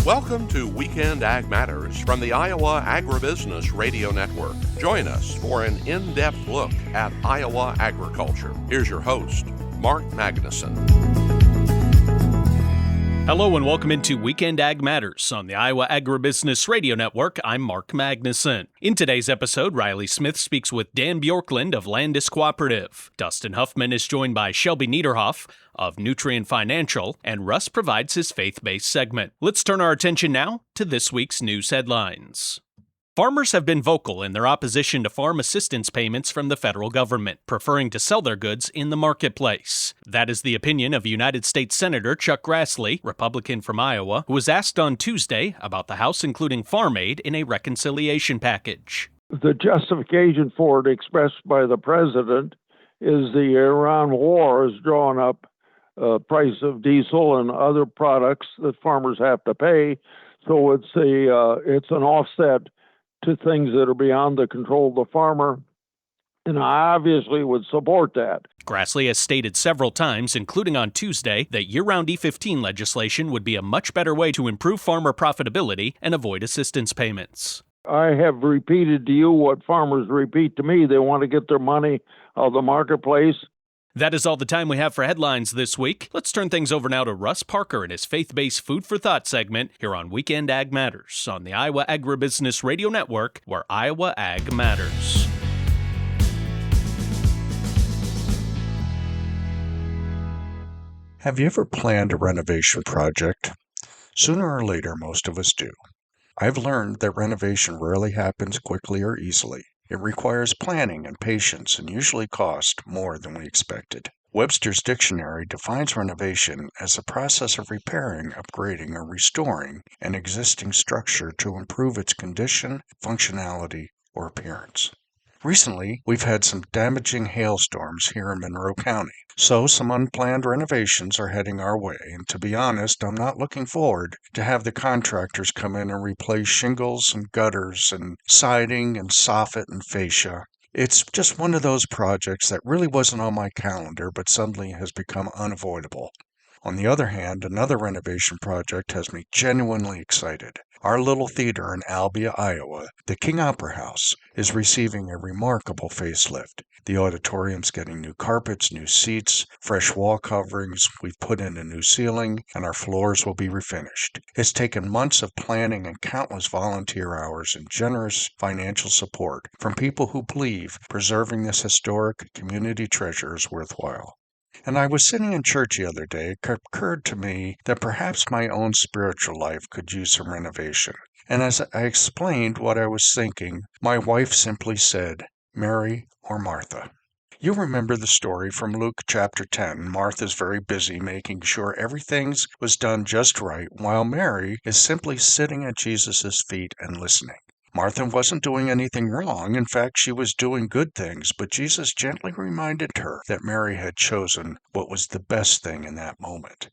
Welcome to Weekend Ag Matters from the Iowa Agribusiness Radio Network. Join us for an in-depth look at Iowa agriculture. Here's your host, Mark Magnuson. Hello and welcome into Weekend Ag Matters on the Iowa Agribusiness Radio Network. I'm Mark Magnuson. In today's episode, Riley Smith speaks with Dan Bjorklund of Landus Cooperative. Dustin Hoffmann is joined by Shelbi Nederhoff of Nutrien Financial, and Russ provides his faith-based segment. Let's turn our attention now to this week's news headlines. Farmers have been vocal in their opposition to farm assistance payments from the federal government, preferring to sell their goods in the marketplace. That is the opinion of United States Senator Chuck Grassley, Republican from Iowa, who was asked on Tuesday about the House including farm aid in a reconciliation package. The justification for it expressed by the president is the Iran war has drawn up price of diesel and other products that farmers have to pay. So it's an offset to things that are beyond the control of the farmer, and I obviously would support that. Grassley has stated several times, including on Tuesday, that year-round E15 legislation would be a much better way to improve farmer profitability and avoid assistance payments. I have repeated to you what farmers repeat to me. They want to get their money out of the marketplace. That is all the time we have for headlines this week. Let's turn things over now to Russ Parker and his faith-based Food for Thought segment here on Weekend Ag Matters on the Iowa Agribusiness Radio Network, where Iowa Ag matters. Have you ever planned a renovation project? Sooner or later, most of us do. I've learned that renovation rarely happens quickly or easily. It requires planning and patience and usually costs more than we expected. Webster's Dictionary defines renovation as the process of repairing, upgrading, or restoring an existing structure to improve its condition, functionality, or appearance. Recently, we've had some damaging hailstorms here in Monroe County, so some unplanned renovations are heading our way, and to be honest, I'm not looking forward to have the contractors come in and replace shingles and gutters and siding and soffit and fascia. It's just one of those projects that really wasn't on my calendar, but suddenly has become unavoidable. On the other hand, another renovation project has me genuinely excited. Our little theater in Albia, Iowa, the King Opera House, is receiving a remarkable facelift. The auditorium's getting new carpets, new seats, fresh wall coverings, we've put in a new ceiling, and our floors will be refinished. It's taken months of planning and countless volunteer hours and generous financial support from people who believe preserving this historic community treasure is worthwhile. And I was sitting in church the other day, it occurred to me that perhaps my own spiritual life could use some renovation. And as I explained what I was thinking, my wife simply said, Mary or Martha. You remember the story from Luke chapter 10. Martha's very busy making sure everything was done just right, while Mary is simply sitting at Jesus' feet and listening. Martha wasn't doing anything wrong. In fact, she was doing good things, but Jesus gently reminded her that Mary had chosen what was the best thing in that moment.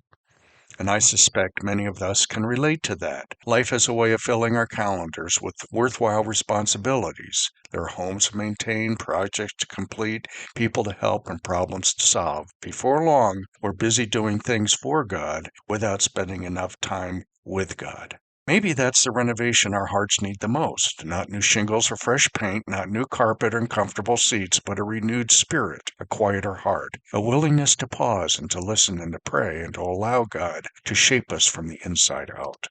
And I suspect many of us can relate to that. Life has a way of filling our calendars with worthwhile responsibilities. There are homes to maintain, projects to complete, people to help, and problems to solve. Before long, we're busy doing things for God without spending enough time with God. Maybe that's the renovation our hearts need the most. Not new shingles or fresh paint, not new carpet and comfortable seats, but a renewed spirit, a quieter heart, a willingness to pause and to listen and to pray and to allow God to shape us from the inside out.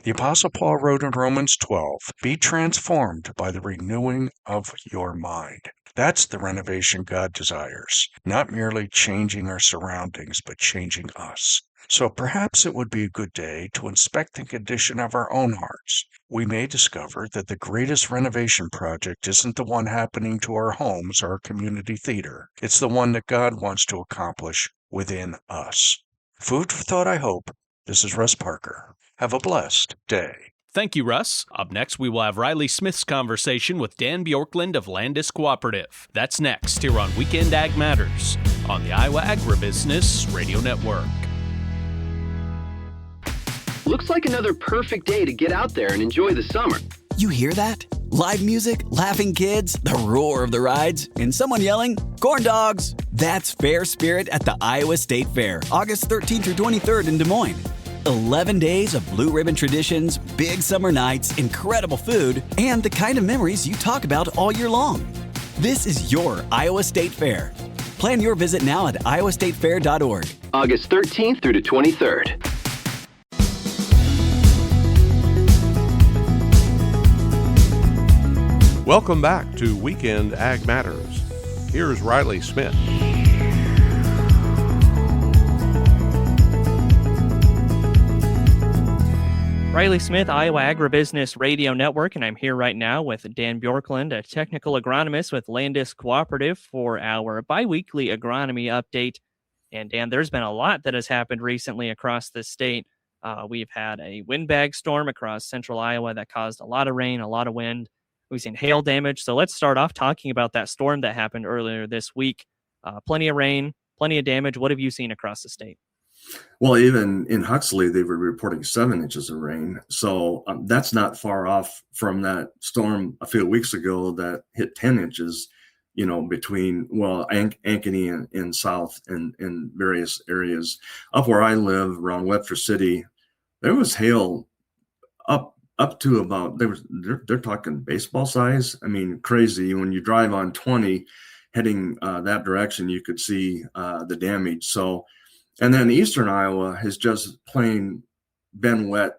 The Apostle Paul wrote in Romans 12, "Be transformed by the renewing of your mind." That's the renovation God desires, not merely changing our surroundings, but changing us. So perhaps it would be a good day to inspect the condition of our own hearts. We may discover that the greatest renovation project isn't the one happening to our homes or our community theater. It's the one that God wants to accomplish within us. Food for thought, I hope. This is Russ Parker. Have a blessed day. Thank you, Russ. Up next, we will have Riley Smith's conversation with Dan Bjorklund of Landus Cooperative. That's next here on Weekend Ag Matters on the Iowa Agribusiness Radio Network. Looks like another perfect day to get out there and enjoy the summer. You hear that? Live music, laughing kids, the roar of the rides, and someone yelling, "Corn dogs!" That's Fair Spirit at the Iowa State Fair, August 13th through 23rd in Des Moines. 11 days of blue ribbon traditions, big summer nights, incredible food, and the kind of memories you talk about all year long. This is your Iowa State Fair. Plan your visit now at iowastatefair.org. August 13th through the 23rd. Welcome back to Weekend Ag Matters. Here's Riley Smith. Riley Smith, Iowa Agribusiness Radio Network, and I'm here right now with Dan Bjorklund, a technical agronomist with Landus Cooperative, for our biweekly agronomy update. And Dan, there's been a lot that has happened recently across the state. We've had a windbag storm across central Iowa that caused a lot of rain, a lot of wind. We've seen hail damage. So let's start off talking about that storm that happened earlier this week. Plenty of rain, plenty of damage. What have you seen across the state? Well, even in Huxley, they were reporting 7 inches of rain. So that's not far off from that storm a few weeks ago that hit 10 inches, between, Ankeny and South and in various areas. Up where I live, around Webster City, there was hail up to about, they're talking baseball size. I mean, crazy. When you drive on 20 heading that direction, you could see the damage. So, and then eastern Iowa has just plain been wet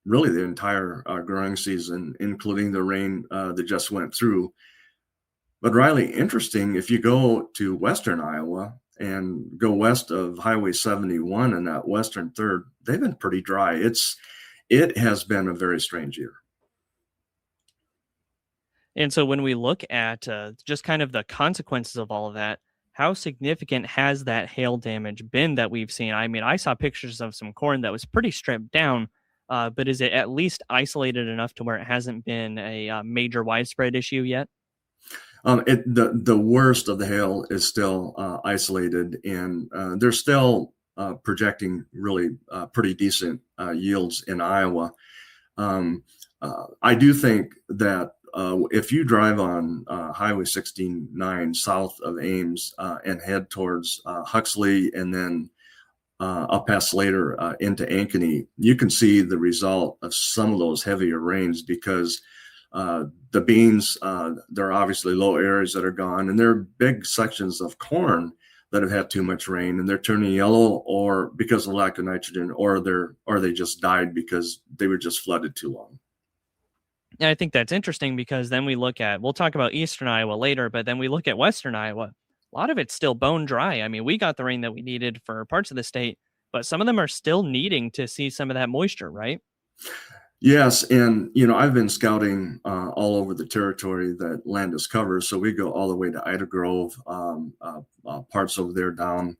really the entire growing season, including the rain that just went through. But Riley, interesting, if you go to western Iowa and go west of Highway 71 and that western third, they've been pretty dry. It has been a very strange year. And so when we look at just kind of the consequences of all of that, how significant has that hail damage been that we've seen? I mean, I saw pictures of some corn that was pretty stripped down, but is it at least isolated enough to where it hasn't been a major widespread issue yet? The worst of the hail is still isolated, and they're still projecting really pretty decent yields in Iowa. I do think that if you drive on Highway 69 south of Ames and head towards Huxley and then up past Slater into Ankeny, you can see the result of some of those heavier rains because the beans, there are obviously low areas that are gone, and there are big sections of corn that have had too much rain and they're turning yellow, or because of lack of nitrogen, or they just died because they were just flooded too long. And I think that's interesting because then we'll talk about eastern Iowa later, but then we look at western Iowa. A lot of it's still bone dry. I mean, we got the rain that we needed for parts of the state, but some of them are still needing to see some of that moisture, right? Yes, and I've been scouting all over the territory that Landus covers, so we go all the way to Ida Grove, parts over there down,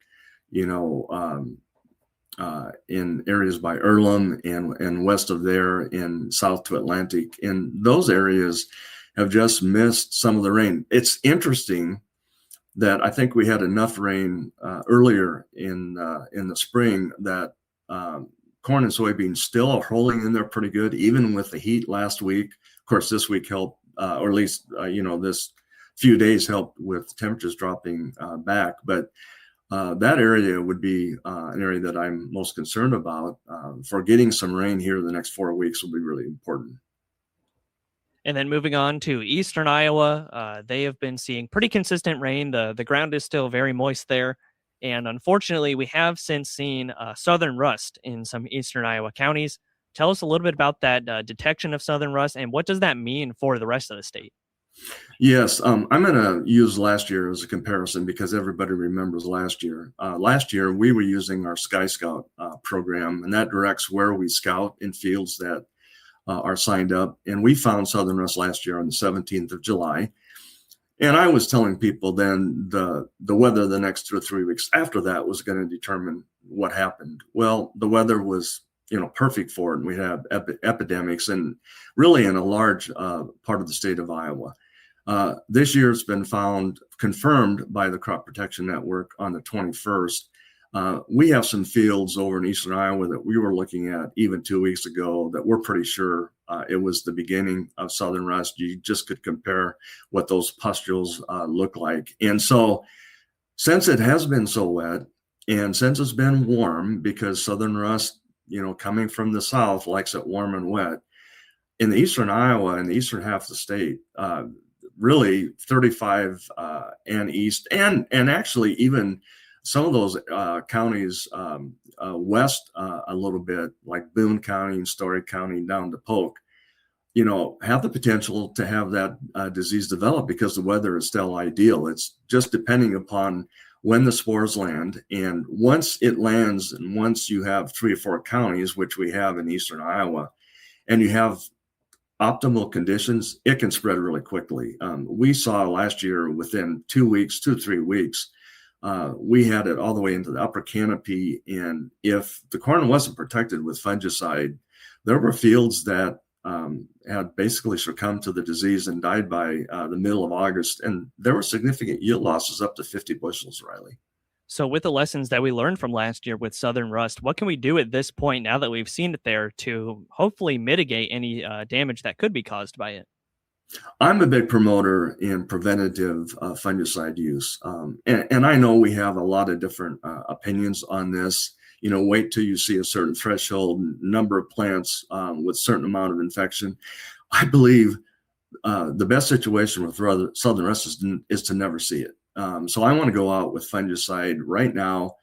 in areas by Earlham and west of there in south to Atlantic, and those areas have just missed some of the rain. It's interesting that I think we had enough rain earlier in the spring that corn and soybeans still are holding in there pretty good, even with the heat last week. Of course, this week helped, or at least, this few days helped with temperatures dropping back. But that area would be an area that I'm most concerned about. For getting some rain here the next 4 weeks will be really important. And then moving on to eastern Iowa, they have been seeing pretty consistent rain. The ground is still very moist there. And unfortunately, we have since seen southern rust in some eastern Iowa counties. Tell us a little bit about that detection of southern rust, and what does that mean for the rest of the state? Yes, I'm going to use last year as a comparison because everybody remembers last year. Last year, we were using our Sky Scout program, and that directs where we scout in fields that are signed up. And we found southern rust last year on the 17th of July. And I was telling people then the weather the next 2 or 3 weeks after that was going to determine what happened. Well, the weather was, perfect for it. And we have epidemics and really in a large part of the state of Iowa. This year it's been confirmed by the Crop Protection Network on the 21st. We have some fields over in eastern Iowa that we were looking at even 2 weeks ago that we're pretty sure it was the beginning of southern rust. You just could compare what those pustules look like. And so since it has been so wet and since it's been warm, because southern rust coming from the south, likes it warm and wet. In the eastern Iowa and the eastern half of the state, really 35 and east, and actually even some of those counties west a little bit, like Boone County and Story County down to Polk, have the potential to have that disease develop because the weather is still ideal. It's just depending upon when the spores land. And once it lands, and once you have 3 or 4 counties, which we have in eastern Iowa, and you have optimal conditions, it can spread really quickly. We saw last year within 2 weeks, 2 to 3 weeks, we had it all the way into the upper canopy. And if the corn wasn't protected with fungicide, there were fields that had basically succumbed to the disease and died by the middle of August. And there were significant yield losses up to 50 bushels, Riley. So with the lessons that we learned from last year with Southern Rust, what can we do at this point now that we've seen it there to hopefully mitigate any damage that could be caused by it? I'm a big promoter in preventative fungicide use. And I know we have a lot of different opinions on this. Wait till you see a certain threshold number of plants with a certain amount of infection. I believe the best situation with Southern Rust is to never see it. So I want to go out with fungicide right now,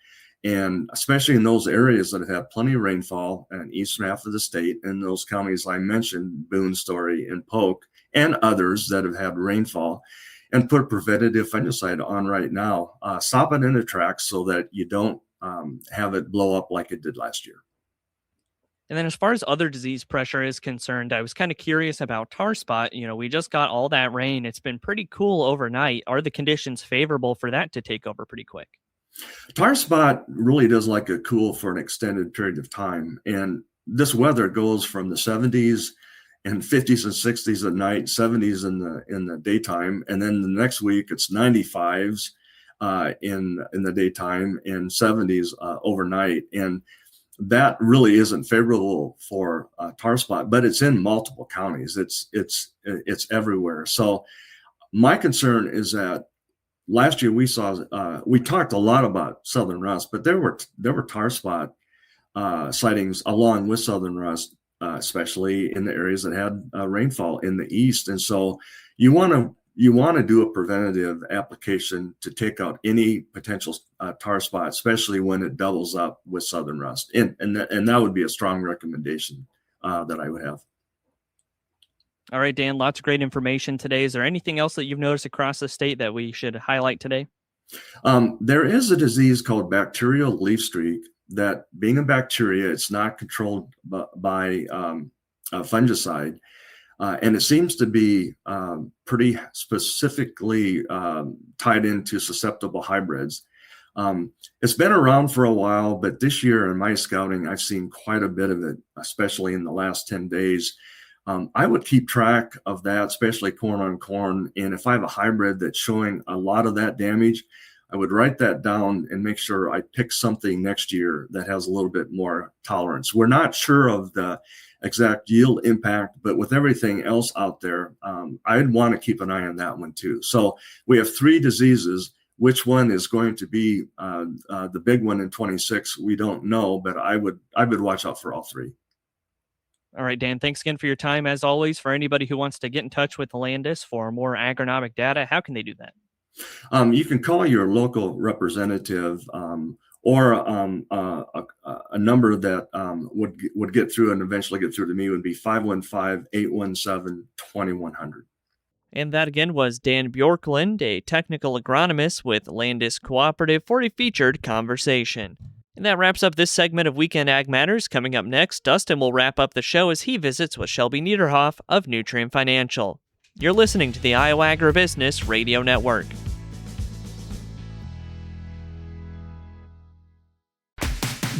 and especially in those areas that have had plenty of rainfall in the eastern half of the state, and those counties I mentioned, Boone, Story, and Polk, and others that have had rainfall, and put preventative fungicide on right now. Stop it in the tracks so that you don't have it blow up like it did last year. And then as far as other disease pressure is concerned, I was kind of curious about tar spot. We just got all that rain. It's been pretty cool overnight. Are the conditions favorable for that to take over pretty quick? Tar spot really does like a cool for an extended period of time. And this weather goes from the 70s and 50s and 60s at night, 70s in the daytime. And then the next week it's 95s in the daytime and 70s overnight. And that really isn't favorable for tar spot, but it's in multiple counties. It's everywhere. So my concern is that last year we talked a lot about Southern Rust, but there were tar spot sightings along with Southern Rust, especially in the areas that had rainfall in the east. And so you want to do a preventative application to take out any potential tar spot, especially when it doubles up with Southern Rust. And that would be a strong recommendation that I would have. All right, Dan, lots of great information today. Is there anything else that you've noticed across the state that we should highlight today? There is a disease called bacterial leaf streak that, being a bacteria, it's not controlled by fungicide. And it seems to be pretty specifically tied into susceptible hybrids. It's been around for a while, but this year in my scouting, I've seen quite a bit of it, especially in the last 10 days. I would keep track of that, especially corn on corn. And if I have a hybrid that's showing a lot of that damage, I would write that down and make sure I pick something next year that has a little bit more tolerance. We're not sure of the exact yield impact, but with everything else out there, I'd want to keep an eye on that one too. So we have 3 diseases. Which one is going to be the big one in 26? We don't know, but I would watch out for all 3. All right, Dan, thanks again for your time. As always, for anybody who wants to get in touch with Landus for more agronomic data, how can they do that? You can call your local representative or a number that would get through and eventually get through to me would be 515-817-2100. And that again was Dan Bjorklund, a technical agronomist with Landus Cooperative, for a featured conversation. And that wraps up this segment of Weekend Ag Matters. Coming up next, Dustin will wrap up the show as he visits with Shelbi Nederhoff of Nutrien Financial. You're listening to the Iowa Agribusiness Radio Network.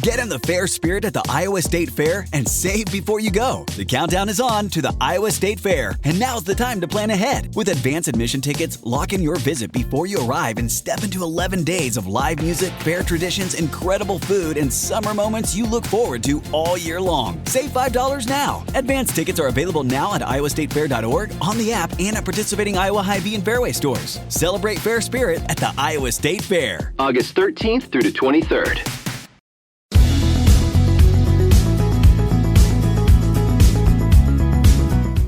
Get in the fair spirit at the Iowa State Fair and save before you go. The countdown is on to the Iowa State Fair, and now's the time to plan ahead. With advance admission tickets, lock in your visit before you arrive and step into 11 days of live music, fair traditions, incredible food, and summer moments you look forward to all year long. Save $5 now. Advance tickets are available now at iowastatefair.org, on the app, and at participating Iowa Hy-Vee and Fairway stores. Celebrate fair spirit at the Iowa State Fair. August 13th through the 23rd.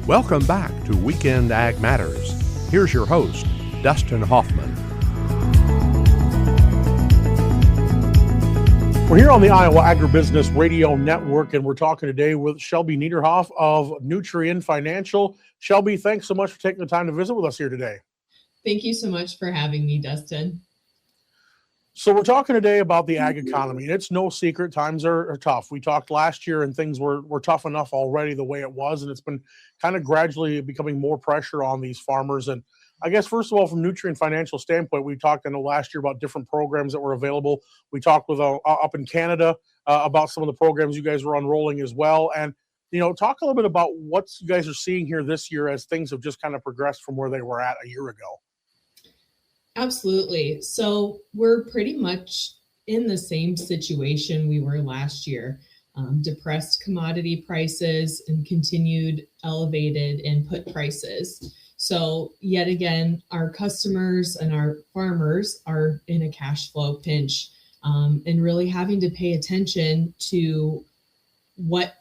Welcome back to Weekend Ag Matters. Here's your host, Dustin Hoffmann. We're here on the Iowa Agribusiness Radio Network, and we're talking today with Shelbi Nederhoff of Nutrien Financial. Shelbi, thanks so much for taking the time to visit with us here today. Thank you so much for having me, Dustin. So we're talking today about the ag economy, and it's no secret times are tough. We talked last year, and things were tough enough already the way it was, and it's been kind of gradually becoming more pressure on these farmers. And I guess, first of all, from Nutrien Financial standpoint, we talked, I know, last year about different programs that were available. We talked with up in Canada about some of the programs you guys were unrolling as well. And, you know, talk a little bit about what you guys are seeing here this year as things have just kind of progressed from where they were at a year ago. Absolutely. So we're pretty much in the same situation we were last year. Depressed commodity prices and continued elevated input prices. So yet again, our customers and our farmers are in a cash flow pinch, and really having to pay attention to what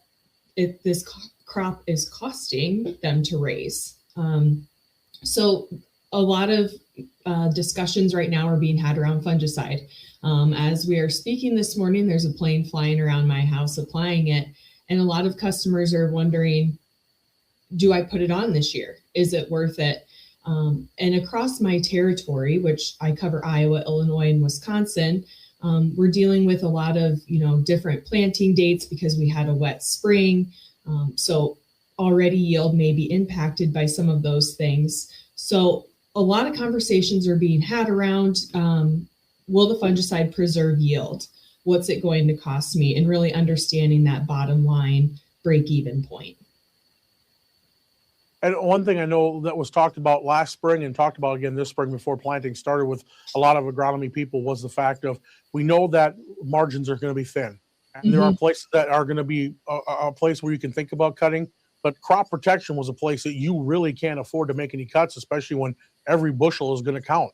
if this crop is costing them to raise. So a lot of discussions right now are being had around fungicide. As we are speaking this morning, there's a plane flying around my house applying it, and a lot of customers are wondering, do I put it on this year? Is it worth it? And across my territory, which I cover Iowa, Illinois, and Wisconsin, we're dealing with a lot of, different planting dates because we had a wet spring. So already yield may be impacted by some of those things. So a lot of conversations are being had around, will the fungicide preserve yield? What's it going to cost me? And really understanding that bottom line break-even point. And one thing I know that was talked about last spring and talked about again this spring before planting started with a lot of agronomy people was the fact of, we know that margins are going to be thin. And there are places that are going to be a place where you can think about cutting, but crop protection was a place that you really can't afford to make any cuts, especially when every bushel is going to count.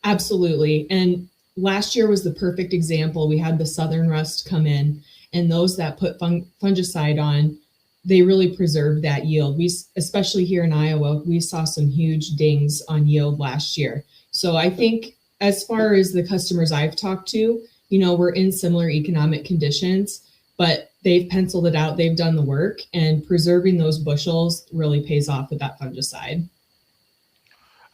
Absolutely. And last year was the perfect example. We had the southern rust come in, and those that put fungicide on, they really preserved that yield. We, especially here in Iowa, we saw some huge dings on yield last year. So I think as far as the customers I've talked to, we're in similar economic conditions, but they've penciled it out, they've done the work, and preserving those bushels really pays off with that fungicide.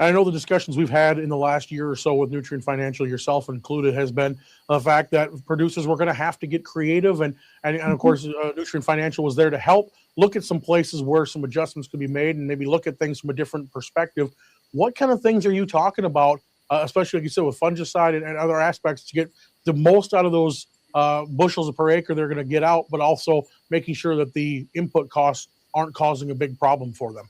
I know the discussions we've had in the last year or so with Nutrien Financial, yourself included, has been the fact that producers were going to have to get creative. And of course, Nutrien Financial was there to help look at some places where some adjustments could be made and maybe look at things from a different perspective. What kind of things are you talking about, especially like you said, with fungicide and other aspects to get the most out of those bushels per acre they're going to get out, but also making sure that the input costs aren't causing a big problem for them?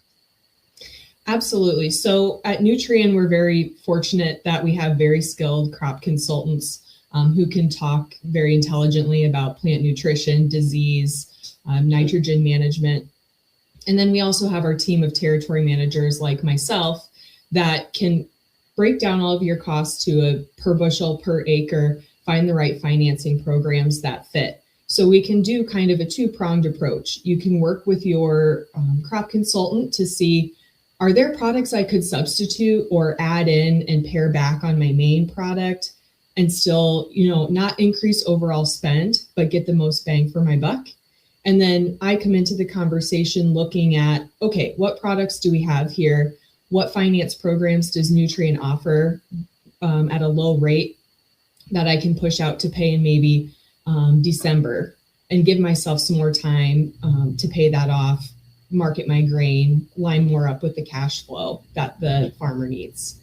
Absolutely. So at Nutrien, we're very fortunate that we have very skilled crop consultants who can talk very intelligently about plant nutrition, disease, nitrogen management. And then we also have our team of territory managers like myself that can break down all of your costs to a per bushel, per acre, find the right financing programs that fit. So we can do kind of a two-pronged approach. You can work with your crop consultant to see, are there products I could substitute or add in and pare back on my main product and still, not increase overall spend, but get the most bang for my buck? And then I come into the conversation looking at, okay, what products do we have here? What finance programs does Nutrien offer at a low rate that I can push out to pay in maybe December, and give myself some more time to pay that off, market my grain, line more up with the cash flow that the farmer needs.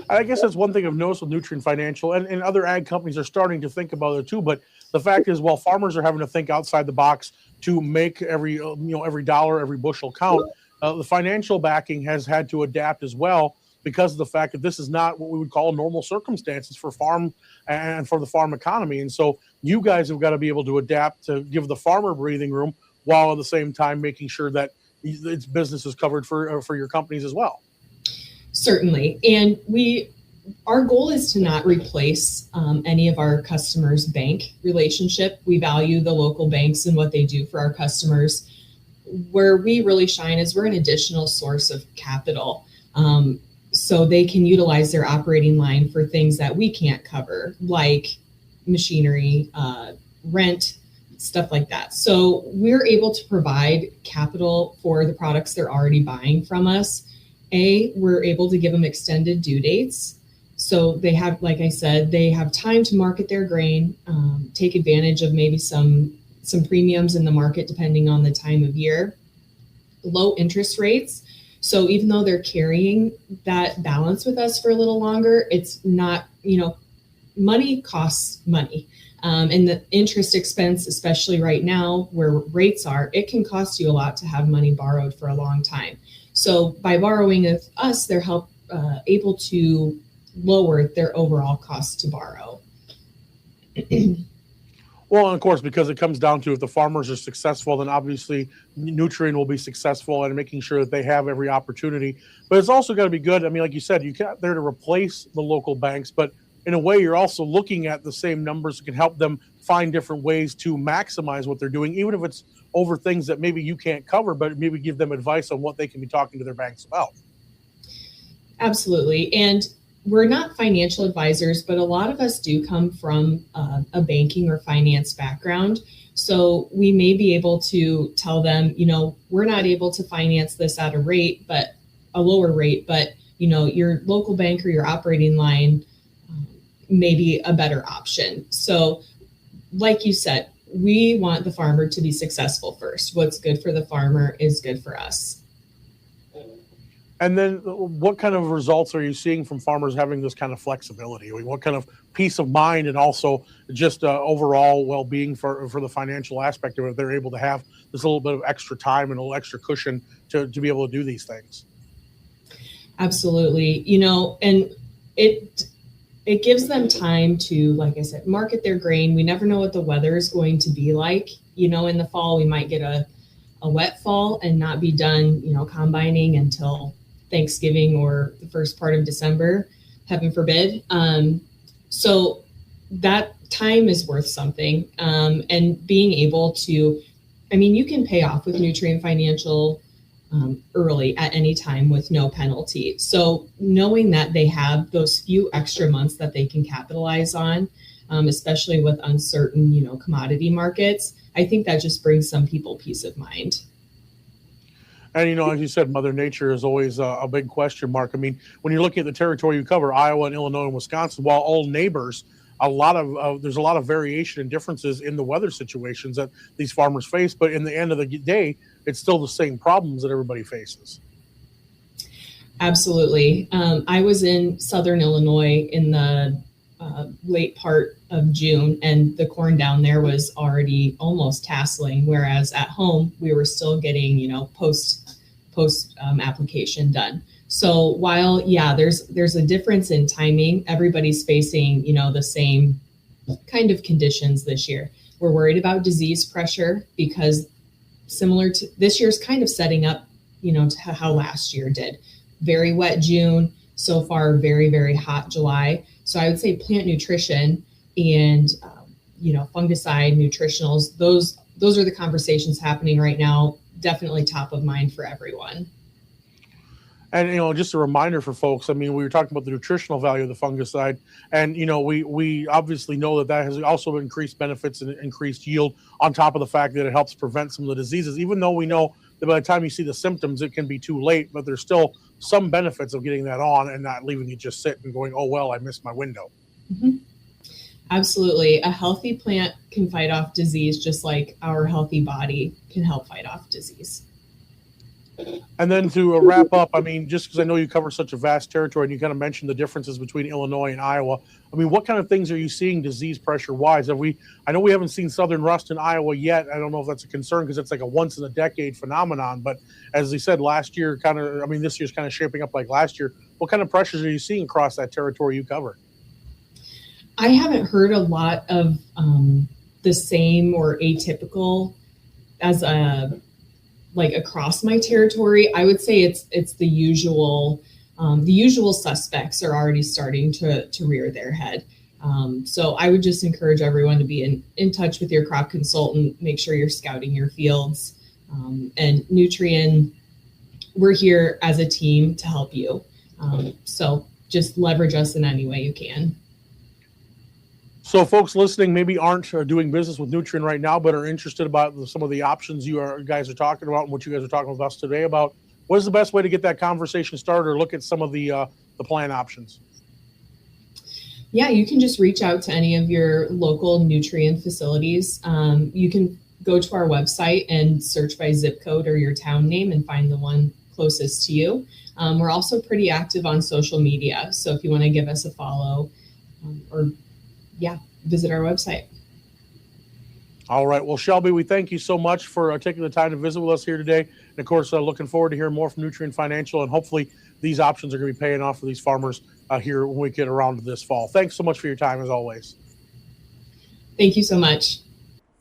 I guess that's one thing I've noticed with Nutrien Financial, and other ag companies are starting to think about it too. But the fact is, while farmers are having to think outside the box to make every dollar, every bushel count, the financial backing has had to adapt as well, because of the fact that this is not what we would call normal circumstances for farm and for the farm economy. And so you guys have got to be able to adapt to give the farmer breathing room, while at the same time making sure that its business is covered for your companies as well. Certainly. And our goal is to not replace any of our customers' bank relationship. We value the local banks and what they do for our customers. where we really shine is we're an additional source of capital. So they can utilize their operating line for things that we can't cover, like machinery, rent, stuff like that. So we're able to provide capital for the products they're already buying from us. We're able to give them extended due dates. So they have, like I said, they have time to market their grain, take advantage of maybe some premiums in the market depending on the time of year. Low interest rates. So even though they're carrying that balance with us for a little longer, it's not, money costs money. And the interest expense, especially right now where rates are, it can cost you a lot to have money borrowed for a long time. So by borrowing with us, they're able to lower their overall cost to borrow. Well, and of course, because it comes down to if the farmers are successful, then obviously Nutrien will be successful and making sure that they have every opportunity. But it's also got to be good. I mean, like you said, you're not there to replace the local banks, but in a way, you're also looking at the same numbers that can help them find different ways to maximize what they're doing, even if it's over things that maybe you can't cover, but maybe give them advice on what they can be talking to their banks about. Absolutely. And we're not financial advisors, but a lot of us do come from a banking or finance background. So we may be able to tell them, we're not able to finance this at a lower rate, but, your local bank or your operating line may be a better option. So like you said, we want the farmer to be successful first. What's good for the farmer is good for us. And then what kind of results are you seeing from farmers having this kind of flexibility? I mean, what kind of peace of mind and also just overall well-being for the financial aspect of it? They're able to have this little bit of extra time and a little extra cushion to be able to do these things. Absolutely. And it gives them time to, like I said, market their grain. We never know what the weather is going to be like. In the fall, we might get a wet fall and not be done, combining until Thanksgiving or the first part of December, heaven forbid. So that time is worth something. And being able to, you can pay off with Nutrien Financial early at any time with no penalty. So knowing that they have those few extra months that they can capitalize on, especially with uncertain, commodity markets, I think that just brings some people peace of mind. And, as you said, Mother Nature is always a big question mark. I mean, when you're looking at the territory you cover, Iowa and Illinois and Wisconsin, while all neighbors, there's a lot of variation and differences in the weather situations that these farmers face. But in the end of the day, it's still the same problems that everybody faces. Absolutely. I was in Southern Illinois in the late part of June, and the corn down there was already almost tasseling, whereas at home we were still getting post application done. So while there's a difference in timing, everybody's facing the same kind of conditions this year. We're worried about disease pressure because similar to this year's kind of setting up to how last year did. Very wet June, so far very, very hot July. So I would say plant nutrition and, fungicide, nutritionals, those are the conversations happening right now. Definitely top of mind for everyone. And, just a reminder for folks, we were talking about the nutritional value of the fungicide. And, we obviously know that has also increased benefits and increased yield on top of the fact that it helps prevent some of the diseases, even though we know that by the time you see the symptoms, it can be too late. But there's still some benefits of getting that on and not leaving it just sit and going, oh, well, I missed my window. Mm-hmm. Absolutely. A healthy plant can fight off disease just like our healthy body can help fight off disease. And then to wrap up, just because I know you cover such a vast territory and you kind of mentioned the differences between Illinois and Iowa, what kind of things are you seeing disease pressure wise? I know we haven't seen southern rust in Iowa yet. I don't know if that's a concern because it's like a once in a decade phenomenon. But as they said, last year this year's kind of shaping up like last year. What kind of pressures are you seeing across that territory you cover? I haven't heard a lot of the same or atypical as across my territory. I would say it's the usual. The usual suspects are already starting to rear their head. So I would just encourage everyone to be in touch with your crop consultant. Make sure you're scouting your fields. And Nutrien, we're here as a team to help you. So just leverage us in any way you can. So folks listening maybe aren't doing business with Nutrien right now, but are interested about some of the options you guys are talking about and what you guys are talking with us today about. What is the best way to get that conversation started or look at some of the plan options? Yeah, you can just reach out to any of your local Nutrien facilities. You can go to our website and search by zip code or your town name and find the one closest to you. We're also pretty active on social media. So if you want to give us a follow visit our website. All right. Well, Shelbi, we thank you so much for taking the time to visit with us here today. And of course, looking forward to hearing more from Nutrien Financial, and hopefully these options are going to be paying off for these farmers here when we get around to this fall. Thanks so much for your time as always. Thank you so much.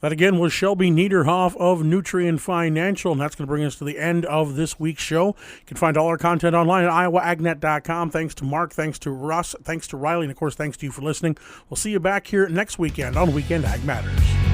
That again was Shelbi Nederhoff of Nutrien Financial, and that's going to bring us to the end of this week's show. You can find all our content online at iowaagnet.com. Thanks to Mark, thanks to Russ, thanks to Riley, and of course, thanks to you for listening. We'll see you back here next weekend on Weekend Ag Matters.